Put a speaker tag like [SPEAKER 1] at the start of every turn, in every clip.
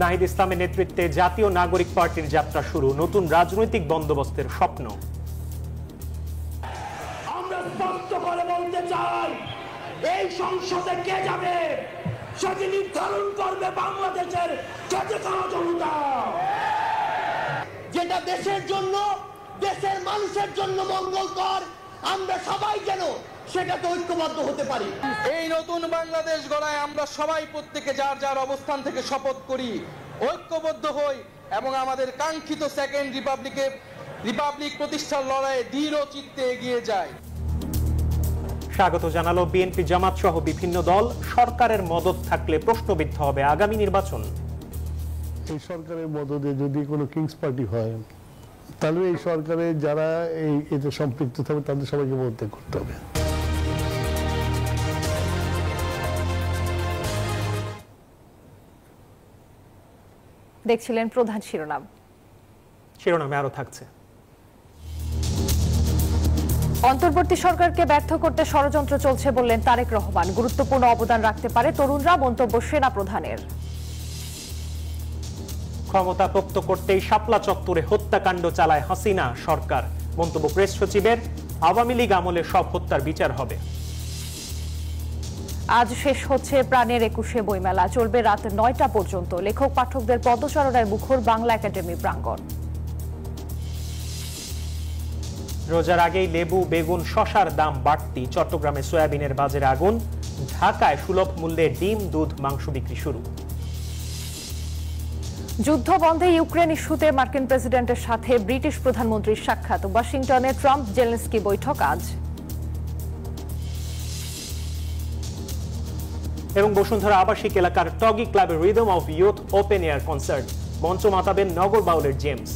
[SPEAKER 1] নাহিদ ইসলামের নেতৃত্বে জাতীয় নাগরিক পার্টির যাত্রা শুরু, নতুন রাজনৈতিক বন্দোবস্তের স্বপ্ন।
[SPEAKER 2] আমরা স্পষ্ট করে বলতে চাই, এই সংসদে কে যাবে সেটি নির্ধারণ করবে বাংলাদেশের চেতনা জনতা, যেটা দেশের জন্য, দেশের মানুষের জন্য মঙ্গলকর। আমরা সবাই যেন সেটাতে ঐক্যবদ্ধ হতে পারি।
[SPEAKER 3] এই নতুন বাংলাদেশ গড়ায় আমরা সবাই প্রত্যেকে যার যার অবস্থান থেকে শপথ করি, ঐক্যবদ্ধ হই এবং আমাদের কাঙ্ক্ষিত সেকেন্ড রিপাবলিক প্রতিষ্ঠার লড়াইয়ে দৃঢ় চিত্তে এগিয়ে যায়।
[SPEAKER 1] স্বাগত জানালো বিএনপি, জামাত সহ বিভিন্ন দল। সরকারের মদদ থাকলে প্রশ্নবিদ্ধ হবে আগামী নির্বাচন।
[SPEAKER 4] এই সরকারের মদদে যদি কোনো কিংস পার্টি হয়, তাহলে এই সরকারে যারা এতে সম্পৃক্ত থাকবে তাদের সবাইকে পদত্যাগ করতে হবে।
[SPEAKER 5] দেখছিলেন প্রধান শিরোনামে
[SPEAKER 1] আরো থাকছে।
[SPEAKER 5] অন্তর্বর্তী সরকারকে ব্যর্থ করতে ষড়যন্ত্র চলছে বললেন তারেক রহমান। গুরুত্বপূর্ণ অবদান রাখতে পারে তরুণরা, মন্তব্য সেনা প্রধানের।
[SPEAKER 1] ক্ষমতা পোক্ত করতেই শাপলা চত্বরে হত্যাকাণ্ড চালায় হাসিনা সরকার, মন্তব্য প্রেস সচিবের। আওয়ামী লীগ আমলে সব হত্যার বিচার হবে।
[SPEAKER 5] আজ শেষ হচ্ছে প্রাণের ২১শে বইমেলা, চলবে রাত ৯টা পর্যন্ত। লেখক পাঠকদের পদচারণায় মুখর বাংলা একাডেমি প্রাঙ্গণ।
[SPEAKER 1] রোজার আগেই লেবু, বেগুন, শশার দাম বাড়তি। চট্টগ্রামে সয়াবিনের বাজারে আগুন। ঢাকায় সুলভ মূল্যে ডিম, দুধ, মাংস বিক্রি শুরু।
[SPEAKER 5] যুদ্ধ বন্ধে ইউক্রেন ইস্যুতে মার্কিন প্রেসিডেন্টের সাথে ব্রিটিশ প্রধানমন্ত্রীর সাক্ষাৎ। ওয়াশিংটনে ট্রাম্প জেলেনস্কি বৈঠক আজ।
[SPEAKER 1] এবং বসুন্ধরা আবাসিক এলাকার টগি ক্লাবের rhythm of youth open air concert, মঞ্চ মাতাবেন নগর বাউলের জেমস।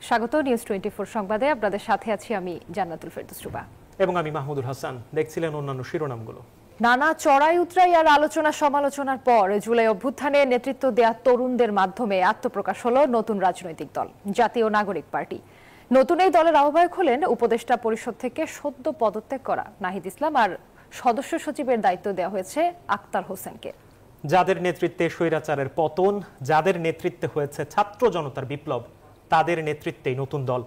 [SPEAKER 5] স্বাগত নিউজ 24 সংবাদে, আপনাদের সাথে আছি আমি জান্নাতুল ফেরদৌস রুবা
[SPEAKER 1] এবং আমি মাহমুদুল হাসান। দেখছিলেন অন্যান্য শিরোনামগুলো।
[SPEAKER 5] নানা চড়াই উতরাই আর আলোচনা সমালোচনার পর জুলাই অভ্যুত্থানে নেতৃত্ব দেয়া তরুণদের মাধ্যমে আত্মপ্রকাশ হলো নতুন রাজনৈতিক দল জাতীয় নাগরিক পার্টি। নতুন এই দলের আহ্বায়ক হলেন উপদেষ্টা পরিষদ থেকে সদ্য পদত্যাগ করা নাহিদ ইসলাম, আর সদস্য সচিবের দায়িত্ব দেওয়া হয়েছে আক্তার হোসেনকে।
[SPEAKER 1] যাদের নেতৃত্বে স্বৈরাচারের পতন, যাদের নেতৃত্বে হয়েছে ছাত্র জনতার বিপ্লব, তাদের নেতৃত্বেই নতুন দল।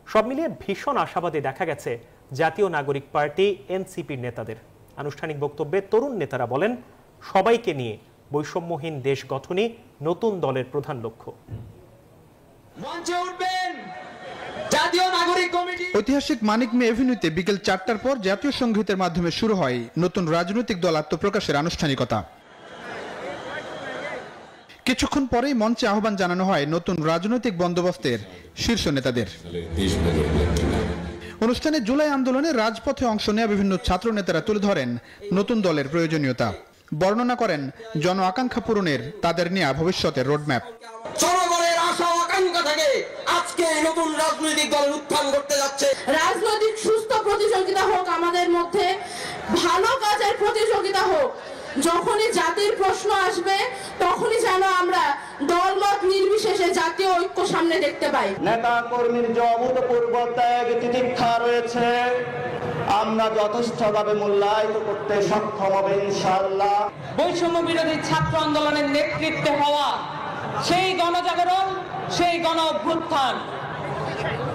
[SPEAKER 1] সব মিলিয়ে ভীষণ আশাবাদী দেখা গেছে জাতীয় নাগরিক পার্টি এনসিপির নেতাদের। আনুষ্ঠানিক বক্তব্যে তরুণ নেতারা বলেন, সবাইকে নিয়ে বৈষম্যহীন দেশ গঠনই নতুন দলের প্রধান লক্ষ্য।
[SPEAKER 6] ঐতিহাসিক মানিক মে এভিনিউতে বিকেল ৪টার পর জাতীয় সংগীতের মাধ্যমে শুরু হয় নতুন রাজনৈতিক দল আত্মপ্রকাশের আনুষ্ঠানিকতা। কিছুক্ষণ পরেই মঞ্চে আহ্বান জানানো হয় নতুন রাজনৈতিক বন্দোবস্তের শীর্ষ নেতাদের। অনুষ্ঠানে জুলাই আন্দোলনে রাজপথে অংশ নেওয়া বিভিন্ন ছাত্র নেতারা তুলে ধরেন নতুন দলের প্রয়োজনীয়তা, বর্ণনা করেন জন আকাঙ্ক্ষা পূরণের তাদের নেওয়া ভবিষ্যতের রোডম্যাপ।
[SPEAKER 2] জনগণের আশা আকাঙ্ক্ষা থেকে আজকে নতুন রাজনৈতিক দলের উত্থান করতে যাচ্ছে।
[SPEAKER 7] রাজনৈতিক সুস্থ প্রতিযোগিতা হোক, আমাদের মধ্যে ভালো কাজের প্রতিযোগিতা হোক। যখনই জাতির প্রশ্ন আসবে তখনই যেন আমরা দলমত নির্বিশেষে জাতীয় ঐক্য সামনে দেখতে পাই।
[SPEAKER 2] নেতা কর্মীর যে অভূতপূর্ব ত্যাগ তিতিক্ষা রয়েছে, আমরা যথেষ্টভাবে মূল্যায়িত করতে সক্ষম হবে ইনশাআল্লাহ।
[SPEAKER 8] বৈষম্য বিরোধী ছাত্র আন্দোলনের নেতৃত্বে হওয়া সেই গণজাগরণ, সেই গণ অভ্যুত্থান,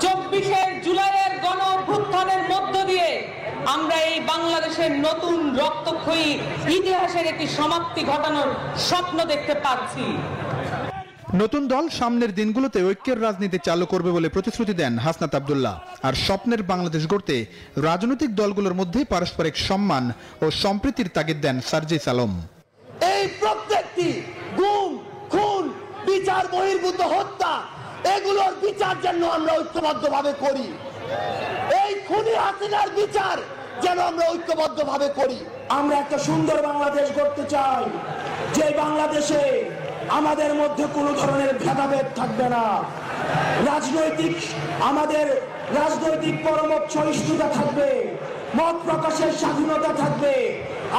[SPEAKER 8] ২৪শে জুলাইয়ের গণ অভ্যুত্থানের মধ্য দিয়ে আমরা এই বাংলাদেশের নতুন রক্তক্ষয়ী ইতিহাসের একটি সমাপ্তি ঘটানোর স্বপ্ন দেখতে পাচ্ছি।
[SPEAKER 6] নতুন দল সামনের দিনগুলোতে ঐক্যের রাজনীতি চালু করবে বলে প্রতিশ্রুতি দেন হাসনাত আব্দুল্লাহ। আর স্বপ্নের বাংলাদেশ গড়তে রাজনৈতিক দলগুলোর মধ্যে পারস্পরিক সম্মান ও সম্প্রীতির তাগিদ দেন সার্জিস আলম।
[SPEAKER 2] এই প্রত্যেকটি গুম, খুন, বিচার বহির্ভূত হত্যা, এগুলোর বিচার যেন আমরা ঐক্যবদ্ধভাবে করি। এই খুনি হাসিনার বিচার যেন আমরা ঐক্যবদ্ধভাবে করি। আমরা একটা সুন্দর বাংলাদেশ গড়তে চাই, যে বাংলাদেশে আমাদের মধ্যে কোনো ধরনের ভেদাভেদ থাকবে না। আমাদের রাজনৈতিক পরমত সহিষ্ণুতা থাকবে, মত প্রকাশের স্বাধীনতা থাকবে,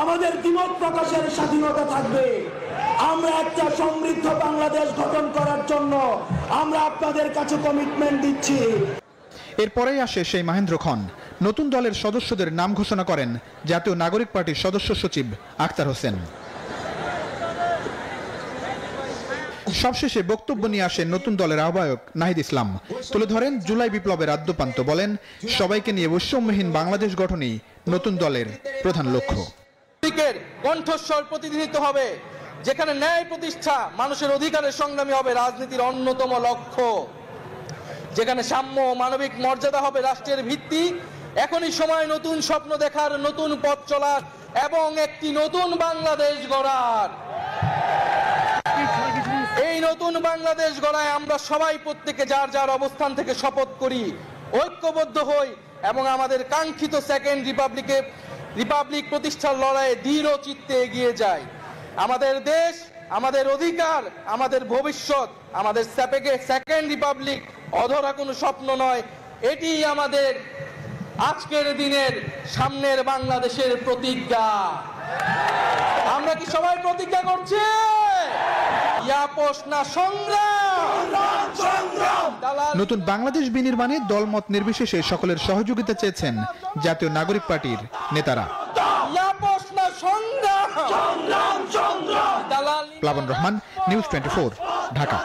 [SPEAKER 2] আমাদের দ্বিমত প্রকাশের স্বাধীনতা থাকবে। আমরা একটা সমৃদ্ধ বাংলাদেশ গঠন করার জন্য আমরা আপনাদের কাছে কমিটমেন্ট দিচ্ছি।
[SPEAKER 6] এরপরেই আসে সেই মহেন্দ্র খন। নতুন দলের সদস্যদের নাম ঘোষণা করেন জাতীয় নাগরিক পার্টির সদস্য সচিব আখতার হোসেন। সবশেষে বক্তব্য নিয়ে আসেন নতুন দলের আহ্বায়ক নাহিদ ইসলাম। তুলে ধরেন জুলাই বিপ্লবের আদ্যপান্ত, বলেন সবাইকে নিয়ে বৈষম্যহীন বাংলাদেশ গঠনই নতুন দলের প্রধান লক্ষ্য।
[SPEAKER 3] কণ্ঠস্বর প্রতিনিধিত্ব হবে, যেখানে ন্যায় প্রতিষ্ঠা, মানুষের অধিকারের সংগ্রামী হবে রাজনীতির অন্যতম লক্ষ্য, যেখানে সাম্য মানবিক মর্যাদা হবে রাষ্ট্রের ভিত্তি। এখনই সময় নতুন স্বপ্ন দেখার, নতুন পথ চলার এবং একটি নতুন বাংলাদেশ গড়ার। এই নতুন বাংলাদেশ গড়ায় আমরা সবাই প্রত্যেকে যার যার অবস্থান থেকে শপথ করি, ঐক্যবদ্ধ হই এবং আমাদের কাঙ্ক্ষিত সেকেন্ড রিপাবলিক প্রতিষ্ঠার লড়াইয়ে দৃঢ় চিত্তে এগিয়ে যায়। আমাদের দেশ, আমাদের অধিকার, আমাদের ভবিষ্যৎ, আমাদের সেকেন্ড রিপাবলিক অধরা কোনো স্বপ্ন নয়, এটি আমাদের আজকের দিনের সামনের বাংলাদেশের প্রতিজ্ঞা। আমরা কি সবাই প্রতিজ্ঞা করছি?
[SPEAKER 6] নতুন বাংলাদেশ বিনির্মাণে দলমত নির্বিশেষে সকলের সহযোগিতা চেয়েছেন জাতীয় নাগরিক পার্টির নেতারা। প্লাবন রহমান, নিউজ 24, ঢাকা।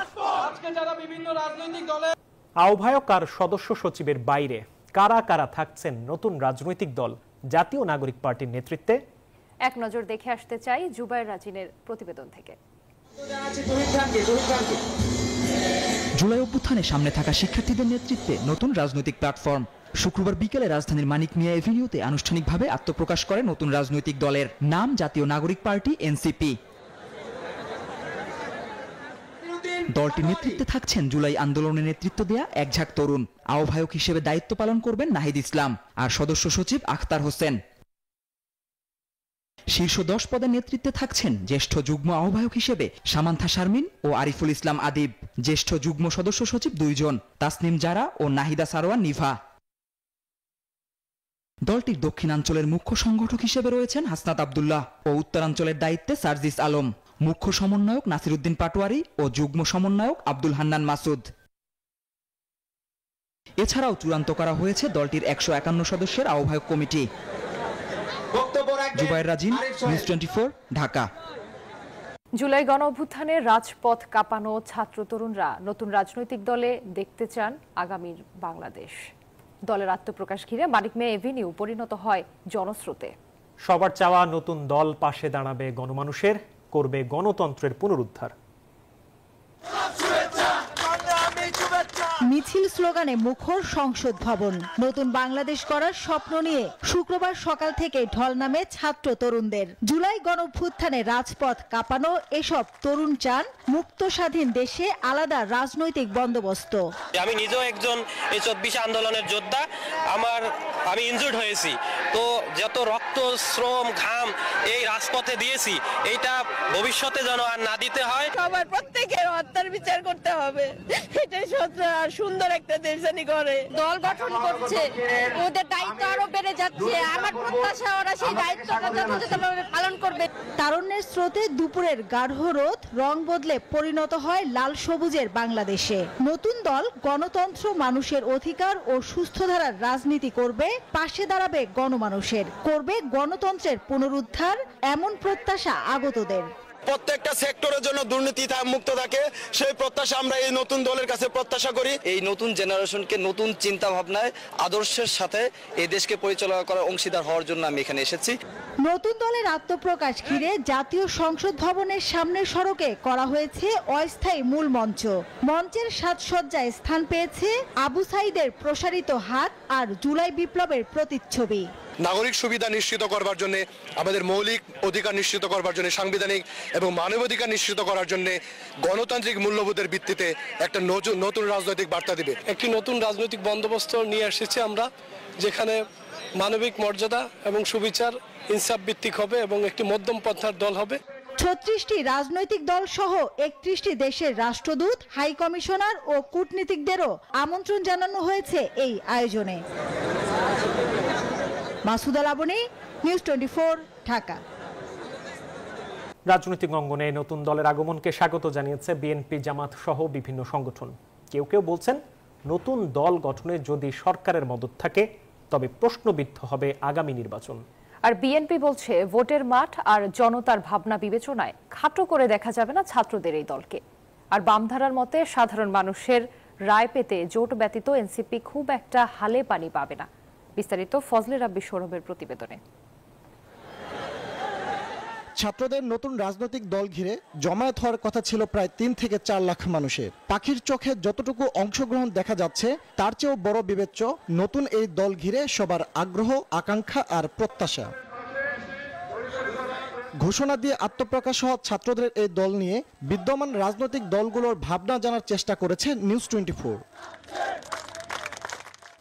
[SPEAKER 1] আহ্বায়ক আর সদস্য সচিবের বাইরে কারা কারা থাকছেন নতুন রাজনৈতিক দল জাতীয় নাগরিক পার্টির নেতৃত্বে?
[SPEAKER 5] এক নজর দেখে আসতে চাই জুবায়ের রাজিনের প্রতিবেদন থেকে।
[SPEAKER 9] জুলাই অভ্যুত্থানে সামনে থাকা শিক্ষার্থীদের নেতৃত্বে নতুন রাজনৈতিক প্ল্যাটফর্ম। শুক্রবার বিকেলে রাজধানীর মানিক মিয়া এভিনিউতে আনুষ্ঠানিকভাবে আত্মপ্রকাশ করে নতুন রাজনৈতিক দলের নাম জাতীয় নাগরিক পার্টি এনসিপি। দলটির নেতৃত্বে থাকছেন জুলাই আন্দোলনে নেতৃত্ব দেয়া একঝাঁক তরুণ। আহ্বায়ক হিসেবে দায়িত্ব পালন করবেন নাহিদ ইসলাম আর সদস্য সচিব আখতার হোসেন। শীর্ষ 10 পদের নেতৃত্বে থাকছেন জ্যেষ্ঠ যুগ্ম আহ্বায়ক হিসেবে সামান্থা শারমিন ও আরিফুল ইসলাম আদিব, জ্যেষ্ঠ যুগ্ম সদস্য সচিব 2 জন, তাসনিম জারা ও নাহিদা সারোয়ার নিভা। দলটির দক্ষিণাঞ্চলের মুখ্য সংগঠক হিসেবে রয়েছেন হাসনাত আব্দুল্লাহ ও উত্তরাঞ্চলের দায়িত্বে সার্জিস আলম, মুখ্য সমন্বয়ক নাসিরউদ্দিন পাটোয়ারি ও যুগ্ম সমন্বয়ক আব্দুল হান্নান মাসুদ। এছাড়াও চূড়ান্ত করা হয়েছে দলটির 151 সদস্যের আহ্বায়ক কমিটি। জুবায়ের রাজিন, নিউজ 24, ঢাকা।
[SPEAKER 5] জুলাই গণ অভ্যুত্থানে রাজপথ কাঁপানো ছাত্র তরুণরা নতুন রাজনৈতিক দলে দেখতে চান আগামীর বাংলাদেশ। দলের আত্মপ্রকাশ ঘিরে মানিক মিয়া এভিনিউ পরিণত হয় জনস্রোতে।
[SPEAKER 1] সবার চাওয়া নতুন দল পাশে দাঁড়াবে গণমানুষের, করবে গণতন্ত্রের পুনরুদ্ধার।
[SPEAKER 10] মিছিল স্লোগানে মুখর সংসদ ভবন। নতুন বাংলাদেশ গড়ার স্বপ্ন নিয়ে শুক্রবার সকাল থেকে ঢল নামে ছাত্র তরুণদের। জুলাই গণঅভ্যুত্থানে রাজপথ কাঁপানো এসব তরুণ চান মুক্ত স্বাধীন দেশে আলাদা রাজনৈতিক বন্দোবস্ত।
[SPEAKER 11] আমি নিজেও একজন এই 24 আন্দোলনের যোদ্ধা। আমি ইনজুর্ড হয়েছি, তো যত রক্ত শ্রম ঘাম এই রাজপথে দিয়েছি, এইটা ভবিষ্যতে যেন আর না দিতে হয়।
[SPEAKER 12] সবার প্রত্যেকের হত্যার বিচার করতে হবে, এটাই সত্য। আর সুন্দর একটা দেশ জানি করে দল গঠন করছে, ওদের দায়িত্ব আরো বেড়ে যাচ্ছে। আমার প্রত্যাশা ওরা সেই দায়িত্বটা যথাযথভাবে পালন করবে।
[SPEAKER 10] তারুণ্যের স্রোতে দুপুরের গাঢ় রোদ রং বদলে পরিণত হয় লাল সবুজের বাংলাদেশে। নতুন দল গণতন্ত্র, মানুষের অধিকার ও সুস্থ ধারার রাজনীতি করবে, পাশে দাঁড়াবে গণমানুষের, করবে গণতন্ত্রের পুনরুদ্ধার, এমন প্রত্যাশা আগতদের।
[SPEAKER 2] প্রত্যেকটা সেক্টরের জন্য দুর্নীতি মুক্ত থাকে, সেই প্রত্যাশা আমরা এই নতুন দলের কাছে প্রত্যাশা করি।
[SPEAKER 13] এই নতুন জেনারেশনকে নতুন চিন্তা ভাবনায় আদর্শের সাথে এই দেশকে পরিচালনা করার অংশীদার হওয়ার জন্য আমি এখানে এসেছি।
[SPEAKER 10] নতুন দলের আত্মপ্রকাশ ঘিরে জাতীয় সংসদ ভবনের সামনের সড়কে করা হয়েছে অস্থায়ী মূল মঞ্চ। মঞ্চের সাজসজ্জায় স্থান পেয়েছে আবু সাইদের প্রসারিত হাত আর জুলাই বিপ্লবের প্রতিচ্ছবি।
[SPEAKER 14] নাগরিক সুবিধা নিশ্চিত করবার জন্য, আমাদের মৌলিক অধিকার নিশ্চিত করবার জন্য, সাংবিধানিক এবং মানবাধিকার নিশ্চিত করার জন্য গণতান্ত্রিক মূল্যবোধের ভিত্তিতে একটা নতুন রাজনৈতিক বার্তা দিবে।
[SPEAKER 15] একটি নতুন রাজনৈতিক বন্দোবস্ত নিয়ে এসেছি আমরা, যেখানে মানবিক মর্যাদা এবং সুবিচার ইনসাফ ভিত্তিক হবে এবং একটি মধ্যম পন্থার দল হবে।
[SPEAKER 10] 36টি রাজনৈতিক দল সহ 31টি দেশের রাষ্ট্রদূত, হাই কমিশনার ও কূটনীতিকদেরও আমন্ত্রণ জানানো হয়েছে এই আয়োজনে। মাসুদা লাবনী, নিউজ 24, ঢাকা।
[SPEAKER 1] রাজনৈতিক অঙ্গনে নতুন দলের আগমনকে স্বাগত জানিয়েছে বিএনপি, জামাত সহ বিভিন্ন সংগঠন। কেউ কেউ বলছেন নতুন দল গঠনে যদি সরকারের মদত থাকে তবে প্রশ্নবিদ্ধ হবে আগামী নির্বাচন।
[SPEAKER 5] আর বিএনপি বলছে ভোটের মাঠ আর জনতার ভাবনা বিবেচনায় খাটো করে দেখা যাবে না ছাত্রদের এই দলকে। আর বামধারার মতে সাধারণ মানুষের রায় পেতে জোট ব্যতীত এনসিপি খুব একটা হালে পানি পাবে না। বিস্তারিত ফজলে রাব্বি সৌরভের প্রতিবেদনে।
[SPEAKER 16] ছাত্রদের নতুন রাজনৈতিক দল ঘিরে জমায়েত হওয়ার কথা ছিল প্রায় 3 থেকে 4 লাখ মানুষের। পাখির চোখে যতটুকু অংশগ্রহণ দেখা যাচ্ছে তার চেয়েও বড় বিবেচ্য নতুন এই দল ঘিরে সবার আগ্রহ, আকাঙ্ক্ষা আর প্রত্যাশা। ঘোষণা দিয়ে আত্মপ্রকাশ হওয়া ছাত্রদের এই দল নিয়ে বিদ্যমান রাজনৈতিক দলগুলোর ভাবনা জানার চেষ্টা করেছে নিউজ 24।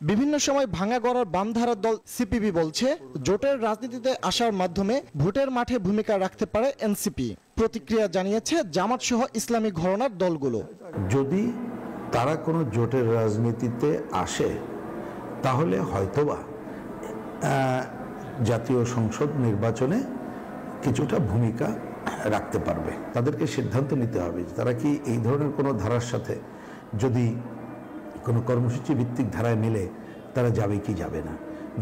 [SPEAKER 16] বিভিন্ন সময় ভাঙা গড়ার বামধারার দল সিপিবি বলছে জোটের রাজনীতিতে আসার মাধ্যমে ভোটের মাঠে ভূমিকা রাখতে পারে এনসিপি। প্রতিক্রিয়া জানিয়েছে জামাত সহ ইসলামী ঘরানার দলগুলো।
[SPEAKER 17] যদি তারা কোনো জোটের রাজনীতিতে আসে তাহলে হয়তোবা জাতীয় সংসদ নির্বাচনে কিছুটা ভূমিকা রাখতে পারবে। তাদেরকে সিদ্ধান্ত নিতে হবে তারা কি এই ধরনের কোনো ধারার সাথে যদি কোনো কর্মসূচি ভিত্তিক ধারায় মিলে তারা যাবে কি যাবে না।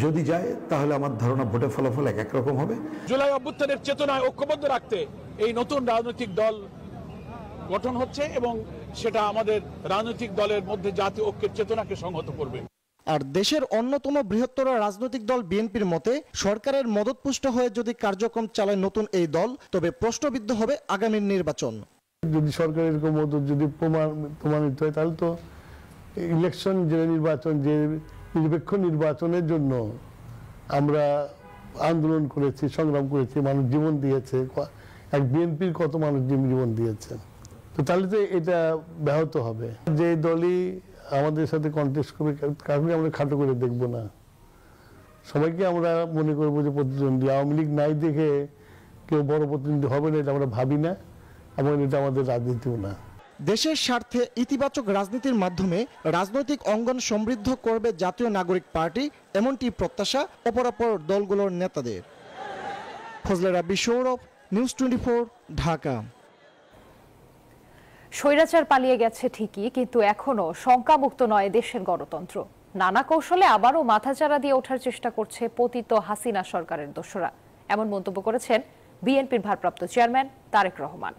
[SPEAKER 17] যদি যায় তাহলে আমার ধারণা ভোটের ফলাফল এক রকম হবে।
[SPEAKER 18] জুলাই অভ্যুত্থানের চেতনায় ঐক্যবদ্ধ রাখতে এই নতুন রাজনৈতিক দল গঠন হচ্ছে এবং সেটা আমাদের রাজনৈতিক দলের মধ্যে জাতীয় ঐক্যের চেতনাকে সংহত করবে।
[SPEAKER 16] আর দেশের অন্যতম বৃহত্তর রাজনৈতিক দল বিএনপির মতে সরকারের মদতপুষ্ট হয়ে যদি কার্যক্রম চালায় নতুন এই দল তবে প্রশ্নবিদ্ধ হবে আগামীর নির্বাচন।
[SPEAKER 4] যদি সরকারের এরকম মদত যদি প্রমাণিত হয় তাহলে তো ইলেকশন যে নির্বাচন, যে নিরপেক্ষ নির্বাচনের জন্য আমরা আন্দোলন করেছি, সংগ্রাম করেছি, মানুষ জীবন দিয়েছে, এক বিএনপির কত মানুষ জীবন দিয়েছে, তো তাহলে তো এটা ব্যাহত হবে। যে দলই আমাদের সাথে কন্টেস্ট করবে কাউকে আমরা খাটো করে দেখব না, সবাইকে আমরা মনে করবো যে প্রতিদ্বন্দ্বী। আওয়ামী লীগ নাই দেখে কেউ বড় প্রতিদ্বন্দ্বী হবে না এটা আমরা ভাবি না, এবং এটা আমাদের রাজনীতিও না।
[SPEAKER 16] দেশের স্বার্থে ইতিবাচক রাজনীতির মাধ্যমে রাজনৈতিক অঙ্গন সমৃদ্ধ করবে জাতীয় নাগরিক পার্টি, এমনটি প্রত্যাশা অপরাপর দলগুলোর নেতাদের। ফজলে রাব্বি সৌরভ, নিউজ 24, ঢাকা।
[SPEAKER 5] স্বৈরাচার পালিয়ে গেছে ঠিকই, কিন্তু এখনো শঙ্কামুক্ত নয় দেশের গণতন্ত্র। নানা কৌশলে আবারও মাথাচাড়া দিয়ে ওঠার চেষ্টা করছে পতিত হাসিনা সরকারের দোসরা। এমন মন্তব্য করেছেন বিএনপির ভারপ্রাপ্ত চেয়ারম্যান তারেক রহমান।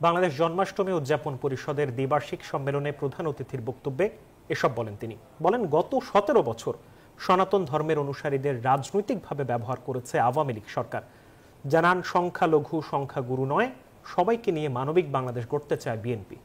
[SPEAKER 1] বাংলাদেশ জন্মাষ্টমী উদযাপন পরিষদের দ্বিবার্ষিক সম্মেলনে প্রধান অতিথির বক্তব্যে এসব বলেন তিনি। বলেন গত 17 বছর সনাতন ধর্মের অনুসারীদের রাজনৈতিকভাবে ব্যবহার করেছে আওয়ামী লীগ সরকার। জানান সংখ্যালঘু সংখ্যাগুরু নয়, সবাইকে নিয়ে মানবিক বাংলাদেশ গড়তে চায় বিএনপি।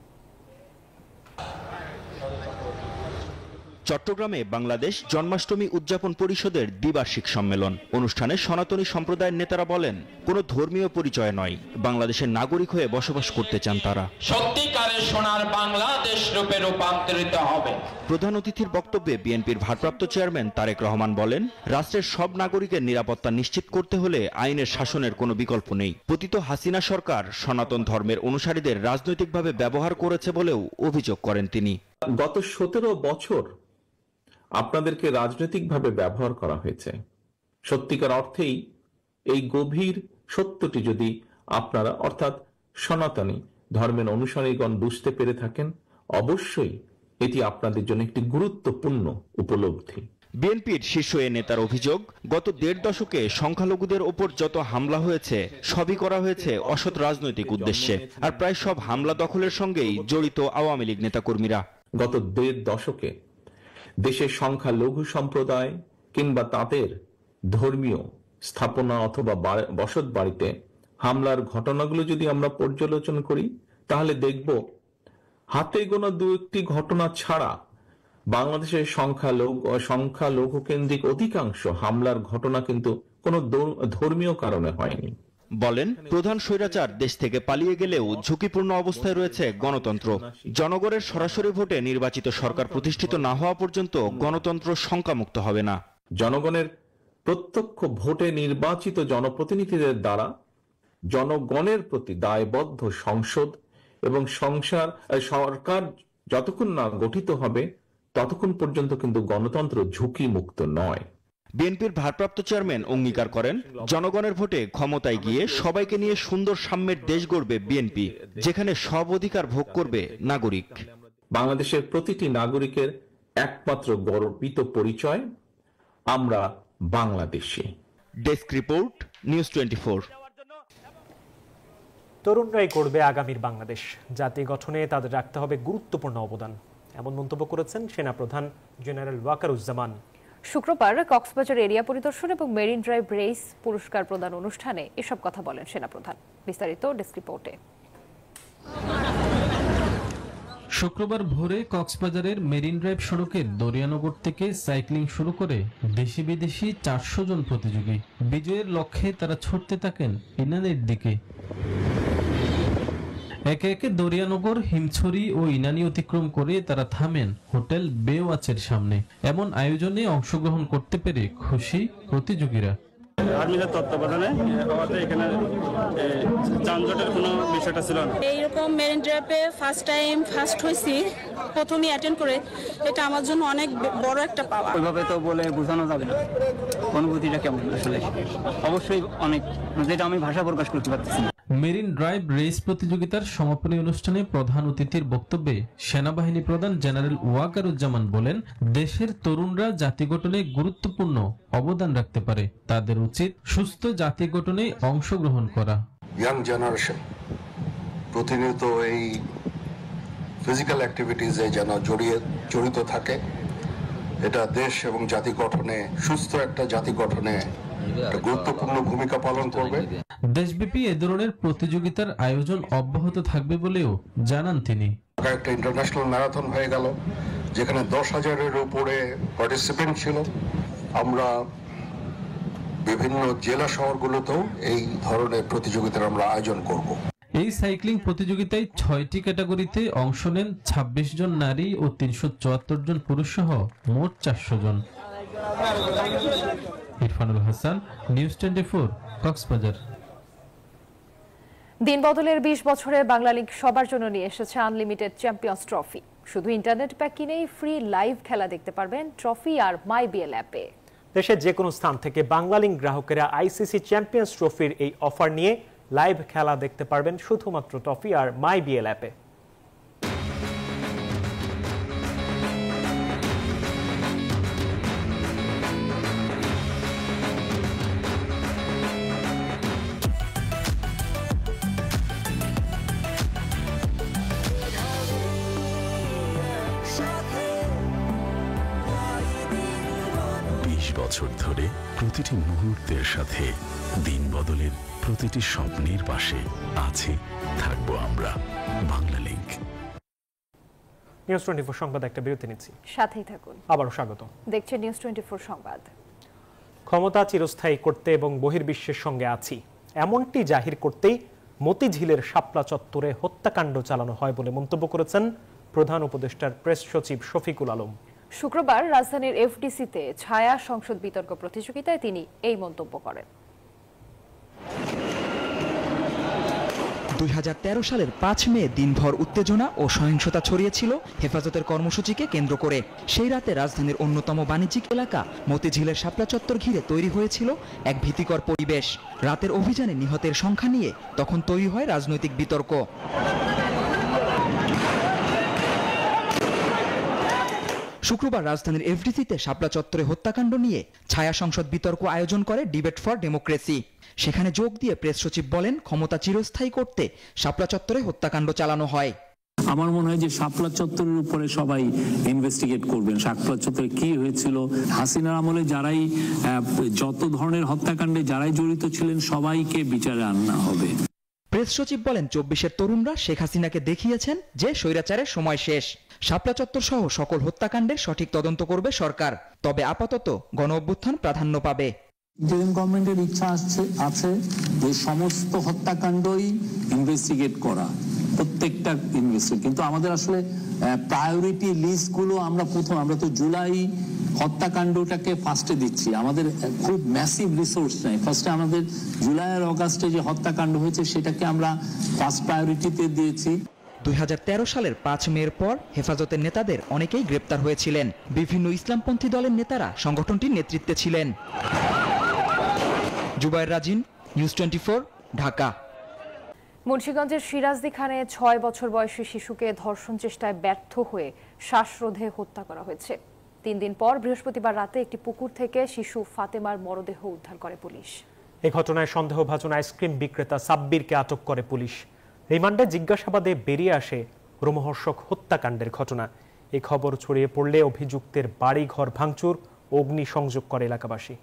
[SPEAKER 19] চট্টগ্রামে বাংলাদেশ জন্মাষ্টমী উদযাপন পরিষদের দ্বিবার্ষিক সম্মেলন অনুষ্ঠানে সনাতনী সম্প্রদায়ের নেতারা বলেন কোনো ধর্মীয় পরিচয় নয়, বাংলাদেশের নাগরিক হয়ে বসবাস করতে চান তারা।
[SPEAKER 20] সত্যিকারের সোনার বাংলাদেশ রূপে রূপান্তরিত হবে।
[SPEAKER 19] প্রধান অতিথির বক্তব্যে বিএনপির ভারপ্রাপ্ত চেয়ারম্যান তারেক রহমান বলেন রাষ্ট্রের সব নাগরিকের নিরাপত্তা নিশ্চিত করতে হলে আইনের শাসনের কোনো বিকল্প নেই। পতিত হাসিনা সরকার সনাতন ধর্মের অনুসারীদের রাজনৈতিকভাবে ব্যবহার করেছে বলেও অভিযোগ করেন তিনি।
[SPEAKER 21] গত 17 বছর আপনাদেরকে রাজনৈতিকভাবে ব্যবহার করা হয়েছে। সত্যিকার অর্থেই এই গভীর সত্যটি যদি আপনারা অর্থাৎ সনাতনী ধর্মের অনুসারীগণ বুঝতে পেরে থাকেন, অবশ্যই এটি আপনাদের জন্য একটি গুরুত্বপূর্ণ উপলব্ধি।
[SPEAKER 19] বিএনপির শীর্ষ এ নেতার অভিযোগ গত 1.5 দশকে সংখ্যালঘুদের ওপর যত হামলা হয়েছে সবই করা হয়েছে অসৎ রাজনৈতিক উদ্দেশ্যে, আর প্রায় সব হামলা দখলের সঙ্গেই জড়িত আওয়ামী লীগ নেতাকর্মীরা।
[SPEAKER 21] গত 1.5 দশকে দেশের সংখ্যালঘু সম্প্রদায় কিংবা তাদের ধর্মীয় স্থাপনা অথবা বসত বাড়িতে হামলার ঘটনাগুলো যদি আমরা পর্যালোচনা করি তাহলে দেখব হাতে গোনা 2-1টি ঘটনা ছাড়া বাংলাদেশের সংখ্যালঘু কেন্দ্রিক অধিকাংশ হামলার ঘটনা কিন্তু কোনো ধর্মীয় কারণে হয়নি।
[SPEAKER 19] বলেন প্রধান স্বৈরাচার দেশ থেকে পালিয়ে গেলেও ঝুঁকিপূর্ণ অবস্থায় রয়েছে গণতন্ত্র। জনগণের সরাসরি ভোটে নির্বাচিত সরকার প্রতিষ্ঠিত না হওয়া পর্যন্ত গণতন্ত্র শঙ্কামুক্ত হবে না।
[SPEAKER 21] জনগণের প্রত্যক্ষ ভোটে নির্বাচিত জনপ্রতিনিধিদের দ্বারা জনগণের প্রতি দায়বদ্ধ সংসদ এবং সরকার যতক্ষণ না গঠিত হবে ততক্ষণ পর্যন্ত কিন্তু গণতন্ত্র ঝুঁকি মুক্ত নয়।
[SPEAKER 19] বিএনপির ভারপ্রাপ্ত চেয়ারম্যান অঙ্গীকার করেন জনগণের ভোটে ক্ষমতায় গিয়ে সবাইকে নিয়ে সুন্দর সাম্যের দেশ গড়বে বিএনপি, যেখানে সব অধিকার ভোগ করবে নাগরিক।
[SPEAKER 21] বাংলাদেশের প্রতিটি নাগরিকের একমাত্র গর্বিত পরিচয়, আমরা বাংলাদেশী।
[SPEAKER 19] Desk report, news 24।
[SPEAKER 1] তরুণরাই গড়বে আগামীর বাংলাদেশ, জাতি গঠনে তাদের রাখতে হবে গুরুত্বপূর্ণ অবদান, এমন মন্তব্য করেছেন সেনাপ্রধান জেনারেল ওয়াকারুজ্জামান।
[SPEAKER 5] শুক্রবার কক্সবাজার এরিয়া পরিদর্শন এবং মেরিন ড্রাইভ রেস পুরস্কার প্রদান অনুষ্ঠানে এসব কথা বলেন সেনাপ্রধান। বিস্তারিত ডেস্ক রিপোর্টে।
[SPEAKER 7] শুক্রবার ভোরে কক্সবাজারের মেরিন ড্রাইভ সড়কের দরিয়ানগর থেকে সাইক্লিং শুরু করে দেশি বিদেশি 400 জন প্রতিযোগী বিজয়ের লক্ষ্যে তারা ছুটতে থাকেন ইনানির দিকে। একে একে দরিয়ানগর, হিমছড়ি ও ইনানি অতিক্রম করে তারা থামেন হোটেল বেওয়াচের সামনে। এমন আয়োজনে অংশগ্রহণ করতে পেরে খুশি প্রতিযোগীরা।
[SPEAKER 22] আর্মিদের তত্ত্বাবধানে হওয়াতে এখানে যানজটের কোনো বিষয়টা ছিল না।
[SPEAKER 23] এইরকম মেরিন ড্রাইভে ফার্স্ট হয়েছি, প্রথমে অ্যাটেন্ড করে, এটা আমার জন্য অনেক বড় একটা পাওয়া।
[SPEAKER 24] ওইভাবে তো বলে বোঝানো যাবে না অনুভূতিটা কেমন আসলে, অবশ্যই অনেক, যেটা আমি ভাষা প্রকাশ করতে পারতেছি না।
[SPEAKER 7] মেরিন ড্রাইভ রেস প্রতিযোগিতার সমাপনী অনুষ্ঠানে প্রধান অতিথির বক্তব্যে সেনাবাহিনী প্রধান জেনারেল ওয়াকারুজ্জামান বলেন, দেশের তরুণরা জাতি গঠনে গুরুত্বপূর্ণ অবদান রাখতে পারে, তাদের উচিত সুস্থ জাতি গঠনে অংশগ্রহণ করা।
[SPEAKER 25] ইয়াং জেনারেশন প্রতিনিয়ত এই ফিজিক্যাল অ্যাক্টিভিটিসে যেন জড়িত থাকে, এটা দেশ এবং জাতি গঠনে, সুস্থ একটা জাতি গঠনে গুরুত্বপূর্ণ ভূমিকা পালন করবে।
[SPEAKER 7] দেশব্যাপী এ ধরনের প্রতিযোগিতার আয়োজন অব্যাহত থাকবে বলেও জানান তিনি।
[SPEAKER 25] একটা ইন্টারন্যাশনাল ম্যারাথন হয়ে গেল, যেখানে 10,000-এর উপরে পার্টিসিপেন্ট ছিল। আমরা বিভিন্ন জেলা শহরগুলোতেও এই ধরনের প্রতিযোগিতার আমরা আয়োজন করব।
[SPEAKER 7] এই সাইক্লিং প্রতিযোগিতায় 6টি ক্যাটাগরিতে অংশ নেন 26 জন নারী ও 374 জন পুরুষ সহ মোট 400 জন। ইরফানুল হাসান, নিউজ 24, কক্সবাজার।
[SPEAKER 5] দিন বদলের 20 বছরে বাংলা লিগ সবার জন্য নিয়ে এসেছে আনলিমিটেড চ্যাম্পিয়ন্স ট্রফি। শুধু ইন্টারনেট প্যাক কিনেই ফ্রি লাইভ খেলা দেখতে পারবেন ট্রফি আর মাই বিএল অ্যাপে।
[SPEAKER 1] দেশের যে কোনো স্থান থেকে বাংলা লিগ গ্রাহকেরা আইসিসি চ্যাম্পিয়ন্স ট্রফির এই অফার নিয়ে লাইভ খেলা দেখতে পারবেন শুধুমাত্র ট্রফি আর মাই বিএল অ্যাপে।
[SPEAKER 26] বছর ধরে প্রতিটি মুহূর্তের সাথে, দিন বদলের প্রতিটি স্বপ্নের পাশে আছে, থাকবো আমরা। বাংলা লিংক।
[SPEAKER 1] নিউজ 24 সংবাদ একটা বিরতি নিচ্ছি,
[SPEAKER 5] সাথেই থাকুন।
[SPEAKER 1] আবারও স্বাগত।
[SPEAKER 5] দেখছেন নিউজ 24 সংবাদ।
[SPEAKER 1] ক্ষমতা চিরস্থায়ী করতে এবং বহির্বিশ্বের সঙ্গে আছি এমনটি জাহির করতেই মতিঝিলের শাপলা চত্বরে হত্যাকাণ্ড চালানো হয় বলে মন্তব্য করেছেন প্রধান উপদেষ্টার প্রেস সচিব শফিকুল আলম।
[SPEAKER 5] শুক্রবার রাজধানীর এফডিসিতে ছায়া সংসদ বিতর্ক প্রতিযোগিতায় তিনি এই মন্তব্য করেন।
[SPEAKER 9] 2013 সালের 5 মে দিনভর উত্তেজনা ও সহিংসতা ছড়িয়েছিল হেফাজতের কর্মসূচিকে কেন্দ্র করে। সেই রাতে রাজধানীর অন্যতম বাণিজ্যিক এলাকা মতিঝিলের শাপলা চত্বর ঘিরে তৈরি হয়েছিল এক ভীতিকর পরিবেশ। রাতের অভিযানে নিহতের সংখ্যা নিয়ে তখন তৈরি হয় রাজনৈতিক বিতর্ক। শুক্রবার রাজধানীর এফডিসিতে শাপলা চত্বরে হত্যাকাণ্ড নিয়ে ছায়া সংসদ বিতর্ক আয়োজন করে ডিবেট ফর ডেমোক্রেসি। সেখানে যোগ দিয়ে প্রেস সচিব বলেন, ক্ষমতা চিরস্থায়ী করতে শাপলা চত্বরে হত্যাকাণ্ড চালানো হয়।
[SPEAKER 27] আমার মনে হয় যে শাপলা চত্বরের উপরে সবাই ইনভেস্টিগেট করবেন, শাপলা চত্বরে কি হয়েছিল, হাসিনার আমলে যারাই যত ধরনের হত্যাকাণ্ডে যারাই জড়িত ছিলেন সবাইকে বিচারে আনা হবে।
[SPEAKER 9] প্রেস সচিব বলেন, 24-এর তরুণরা শেখ হাসিনাকে দেখিয়েছেন যে স্বৈরাচারের সময় শেষ। শাপলা চত্বর সহ সকল হত্যাকাণ্ডের সঠিক তদন্ত করবে সরকার, তবে আপাতত গণ অভ্যুত্থান প্রাধান্য পাবে।
[SPEAKER 27] ইন্টারিম গভর্নমেন্টের ইচ্ছা আছে যে সমস্ত হত্যাকাণ্ডই ইনভেস্টিগেট করা, প্রত্যেকটা ইনভেস্টিগেট, কিন্তু আমাদের আসলে প্রায়োরিটি লিস্টগুলো আমরা তো জুলাই হত্যাকাণ্ডটাকে ফার্স্টে দিচ্ছি। আমাদের খুব ম্যাসিভ রিসোর্স নেই, ফার্স্টে আমাদের জুলাই আর অগাস্টে যে হত্যাকাণ্ড হয়েছে সেটাকে আমরা ফার্স্ট প্রায়োরিটিতে দিয়েছি।
[SPEAKER 9] 2013 সালের 5 মের পর হেফাজতের নেতাদের অনেকেই গ্রেপ্তার হয়েছিলেন। বিভিন্ন ইসলামপন্থী দলের নেতারা সংগঠনটির নেতৃত্বে ছিলেন। জুবায়ের রাজিন, নিউজ 24, ঢাকা।
[SPEAKER 5] মুন্সিগঞ্জের সিরাজদি খানে 6 বছর বয়সী শিশুকে ধর্ষণ চেষ্টায় ব্যর্থ হয়ে শ্বাসরোধে হত্যা করা হয়েছে। 3 দিন পর বৃহস্পতিবার রাতে একটি পুকুর থেকে শিশু ফাতেমার মরদেহ উদ্ধার করে পুলিশ।
[SPEAKER 1] এই ঘটনায় সন্দেহভাজন আইসক্রিম বিক্রেতা সাব্বিরকে আটক করে পুলিশ। রিমান্ডে জিজ্ঞাসাবাদে বেরিয়ে আসে রোমহর্ষক হত্যাকাণ্ডের ঘটনা। এই খবর ছড়িয়ে পড়লে অভিযুক্তের বাড়ি ঘর ভাঙচুর, অগ্নিসংযোগ করে এলাকাবাসী।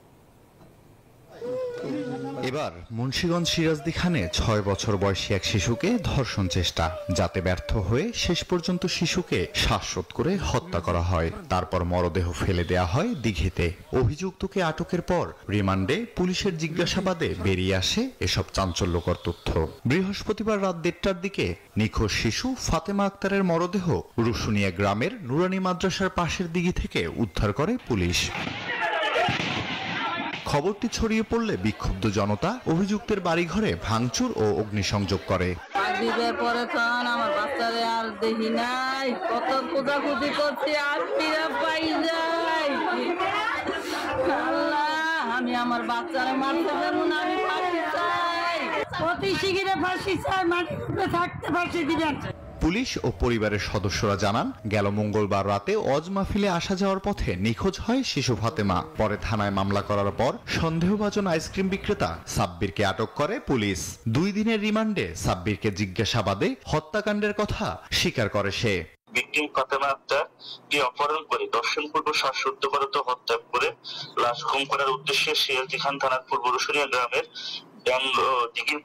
[SPEAKER 2] এবার মুন্সিগঞ্জ সিরাজদি খানে 6 বছর বয়সী এক শিশুকে ধর্ষণ চেষ্টা, যাতে ব্যর্থ হয়ে শেষ পর্যন্ত শিশুকে শ্বাসরোধ করে হত্যা করা হয়। তারপর মরদেহ ফেলে দেয়া হয় দিঘিতে। অভিযুক্তকে আটকের পর রিমান্ডে পুলিশের জিজ্ঞাসাবাদে বেরিয়ে আসে এসব চাঞ্চল্যকর তথ্য। বৃহস্পতিবার রাত 1টার দিকে নিখোঁজ শিশু ফাতেমা আক্তারের মরদেহ রুশুনিয়া গ্রামের নুরানি মাদ্রাসার পাশের দিঘি থেকে উদ্ধার করে পুলিশ। খবরটি ছড়িয়ে পড়লে বিক্ষুব্ধ জনতা অভিযুক্তের বাড়িঘরে ভাঙচুর ও অগ্নিসংযোগ করে।
[SPEAKER 3] আমার বাচ্চারে আর দেখি নাই, কত খোঁজাখুঁজি করছি আর ফিরে পাই যাই। আমি আমার বাচ্চারে মারতে পারবো না, আমি ফাঁসি চাই, অতি শিগগিরে ফাঁসি চাই, মাটিতে থাকতে ফাঁসি দিবেন।
[SPEAKER 2] পুলিশ ও পরিবারের সদস্যরা জানান, গেল মঙ্গলবার রাতে ওয়াজ মাহফিলে আসা যাওয়ার পথে নিখোঁজ হয় শিশু ফাতেমা। পরে থানায় মামলা করার পর সন্দেহভাজন আইসক্রিম বিক্রেতা সাব্বিরকে আটক করে পুলিশ। 2 দিনের রিমান্ডে সাব্বিরকে জিজ্ঞাসাবাদে হত্যাকাণ্ডের কথা স্বীকার করে সে।
[SPEAKER 6] ভিকটিম ফাতেমা আক্তারকে অপহরণ করে দর্শনপূর্ব শ্বাসরুদ্ধ করে হত্যা করে লাশ গুম করার উদ্দেশ্যে সিরাজদি খান থানার পূর্ব রুশুনিয়া গ্রামের দিঘির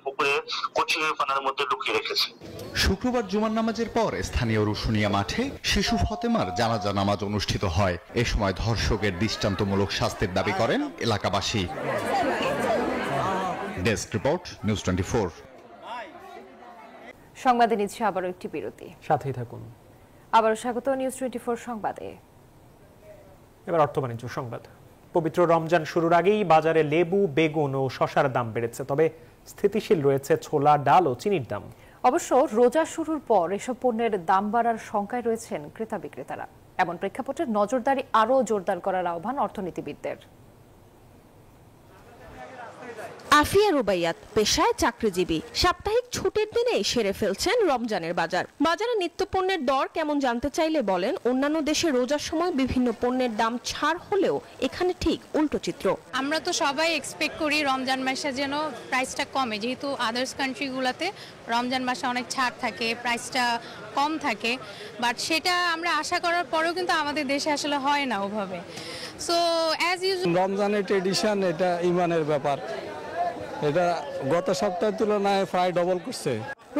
[SPEAKER 6] পুকুরে কচিপানার মধ্যে লুকিয়ে রেখেছে।
[SPEAKER 2] শুক্রবার জুমার নামাজের পর স্থানীয় রুশুনিয়া মাঠে শিশু ফাতেমার জানাজা নামাজ অনুষ্ঠিত হয়। এ সময় ধর্ষকের দৃষ্টান্তমূলক শাস্তির দাবি করেন এলাকাবাসী। Desk report, news 24।
[SPEAKER 5] সংবাদে নিচ্ছে আবারও একটি বিরতি,
[SPEAKER 1] সাথেই থাকুন।
[SPEAKER 5] আবারও স্বাগত নিউজ 24 সংবাদে।
[SPEAKER 1] এবার অর্থ বাণিজ্য সংবাদ। পবিত্র রমজান শুরুর আগেই বাজারে লেবু, বেগুন ও শসার দাম বেড়েছে, তবে স্থিতিশীল রয়েছে ছোলা, ডাল ও চিনির দাম।
[SPEAKER 5] অবশ্য রোজা শুরুর পর এসব পণ্যের দাম বাড়ার শঙ্কায় রয়েছেন ক্রেতা বিক্রেতারা। এমন প্রেক্ষাপটে নজরদারি আরও জোরদার করার আহ্বান অর্থনীতিবিদদের।
[SPEAKER 8] আফিয়া রুবাইয়াত পেশায় চাকরিজীবী। সাপ্তাহিক ছুটির দিনে সেরে ফেলছেন রমজানের বাজার। বাজারে নিত্যপণ্যের দর কেমন জানতে চাইলে বলেন, অন্যান্য দেশে রোজার সময় বিভিন্ন পণ্যের দাম ছাড় হলেও এখানে ঠিক উল্টো চিত্র।
[SPEAKER 11] আমরা তো সবাই এক্সপেক্ট করি রমজান মাসে যেন প্রাইসটা কমে, যেহেতু আদার্স কান্ট্রিগুলোতে রমজান মাসে অনেক ছাড় থাকে, প্রাইসটা কম থাকে, বাট সেটা আমরা আশা করার পরেও কিন্তু আমাদের দেশে আসলে হয় না ওভাবে। সো অ্যাজ ইউজুয়াল
[SPEAKER 12] রমজানের ট্রেডিশন, এটা ইমানের ব্যাপার, এটা গত সপ্তাহের তুলনায় প্রায় ডবল করছে।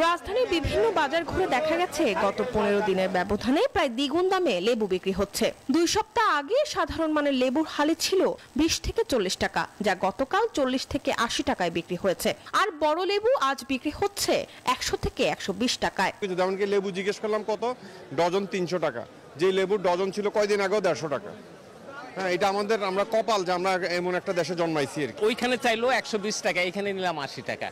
[SPEAKER 8] রাজধানীর বিভিন্ন বাজার ঘুরে দেখা গেছে গত 15 দিনের ব্যবধানে প্রায় দ্বিগুণ দামে লেবু বিক্রি হচ্ছে। 2 সপ্তাহ আগে সাধারণ মানের লেবুর হালি ছিল 20 থেকে 40 টাকা, যা গতকাল 40 থেকে 80 টাকায় বিক্রি হয়েছে। আর বড় লেবু আজ বিক্রি হচ্ছে 100 থেকে 120 টাকায়।
[SPEAKER 13] যেমনকি লেবু জিজ্ঞেস করলাম কত, ডজন 300 টাকা, যে লেবুর ডজন ছিল কয়দিন আগেও 150 টাকা। হ্যাঁ, এটা আমরা কপাল যে আমরা এমন একটা দেশে জন্মাইছি আর কি।
[SPEAKER 28] ওইখানে চাইলো 120 টাকা, এখানে নিলাম 80 টাকা,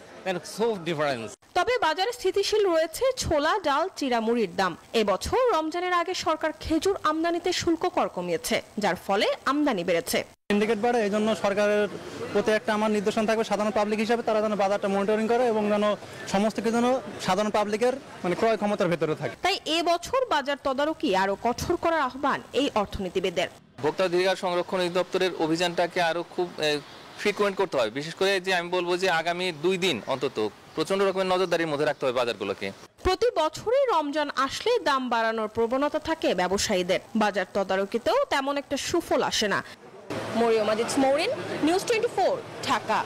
[SPEAKER 28] সো ডিফারেন্স।
[SPEAKER 8] তবে বাজারে স্থিতিশীল রয়েছে ছোলা, ডাল, চিরা, মুড়ির দাম। এবছর রমজানের আগে সরকার খেজুর আমদানিতে শুল্ক কর কমিয়েছে, যার ফলে আমদানি বেড়েছে।
[SPEAKER 12] সিন্ডিকেট বাড়ে, এই জন্য সরকারের প্রতি একটা আমার নির্দেশন থাকবে সাধারণ পাবলিক হিসাবে, তারা যেন বাজারটা মনিটরিং করে এবং যেন সমস্ত কিছু যেন সাধারণ পাবলিকের ক্রয় ক্ষমতার ভেতরে থাকে।
[SPEAKER 8] তাই এবছর বাজার তদারকি আরো কঠোর করার আহ্বান এই অর্থনীতিবিদদের।
[SPEAKER 29] ভোক্তা অধিকার সংরক্ষণ অধিদপ্তরের অভিযানটাকে আরো খুব ফ্রিকুয়েন্ট করতে হবে। বিশেষ করে যে আমি বলবো যে আগামী 2 দিন অন্তত প্রচন্ড রকমের নজরদারির মধ্যে রাখতে হবে বাজারগুলোকে।
[SPEAKER 8] প্রতি বছরই রমজান আসলে দাম বাড়ানোর প্রবণতা থাকে ব্যবসায়ীদের। বাজার তদারকিতেও তেমন একটা সুফল আসে না। মরিয়ম আজিজ মৌরিন, নিউজ 24, ঢাকা।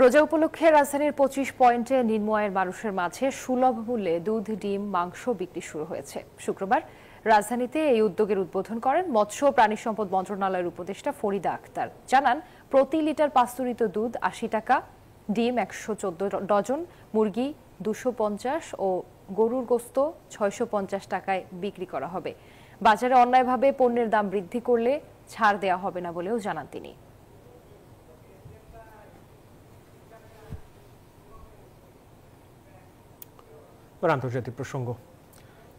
[SPEAKER 5] রোজা উপলক্ষে রাজধানীর 25 পয়েন্টে নিম্ন আয়ের মানুষের মাঝে সুলভ মূল্যে দুধ, ডিম, মাংস বিক্রি শুরু হয়েছে। শুক্রবার রাজধানীতে এই উদ্যোগের উদ্বোধন করেন মৎস্য ও প্রাণী সম্পদ মন্ত্রণালয়ের উপদেষ্টা ফরিদা আক্তার। জানান, প্রতি লিটার পাস্তুরিত দুধ 80 টাকা, ডিম 114 ডজন, মুরগি 250 ও গরুর গোস্ত 650 টাকায় বিক্রি করা হবে। বাজারে অন্যায়ভাবে পণ্যের দাম বৃদ্ধি করলে ছাড় দেওয়া হবে না বলেও জানান তিনি।
[SPEAKER 1] আন্তর্জাতিক প্রসঙ্গ।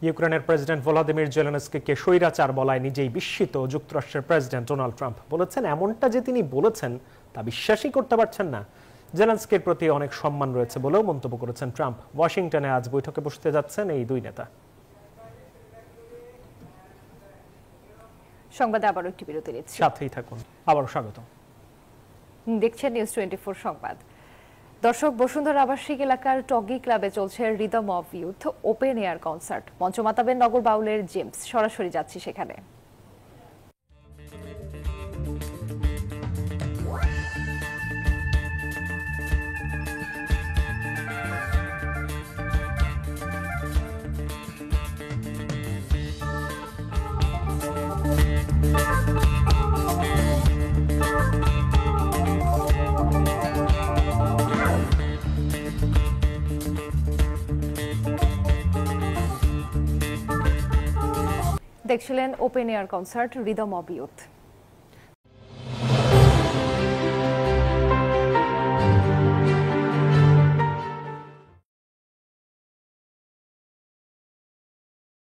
[SPEAKER 1] ইউক্রেনের প্রেসিডেন্ট ভলোদিমির জেলেনস্কিকে স্বৈরাচার বলায় নিজেই বিস্মিত যুক্তরাষ্ট্রের প্রেসিডেন্ট ডোনাল্ড ট্রাম্প। বলেছেন, এমনটা যে তিনি বলেছেন তা বিশ্বাসই করতে পারছেন না। জেলেনস্কির প্রতি অনেক সম্মান রয়েছে বলেও মন্তব্য করেছেন ট্রাম্প। ওয়াশিংটনে আজ বৈঠকে বসতে যাচ্ছেন এই দুই নেতা।
[SPEAKER 5] সংবাদে আবার একটি বিরতি নিচ্ছি,
[SPEAKER 1] সাথেই থাকুন। আবারও স্বাগত।
[SPEAKER 5] দেখছেন নিউজ 24 সংবাদ। দর্শক, বসুন্ধরা আবাসিক এলাকার টগি ক্লাবে চলছে rhythm of youth open air concert. মঞ্চ মাতাবেন নগর বাউলের জেমস। সরাসরি যাচ্ছি সেখানে। দেখছিলেন open air concert rhythm of youth.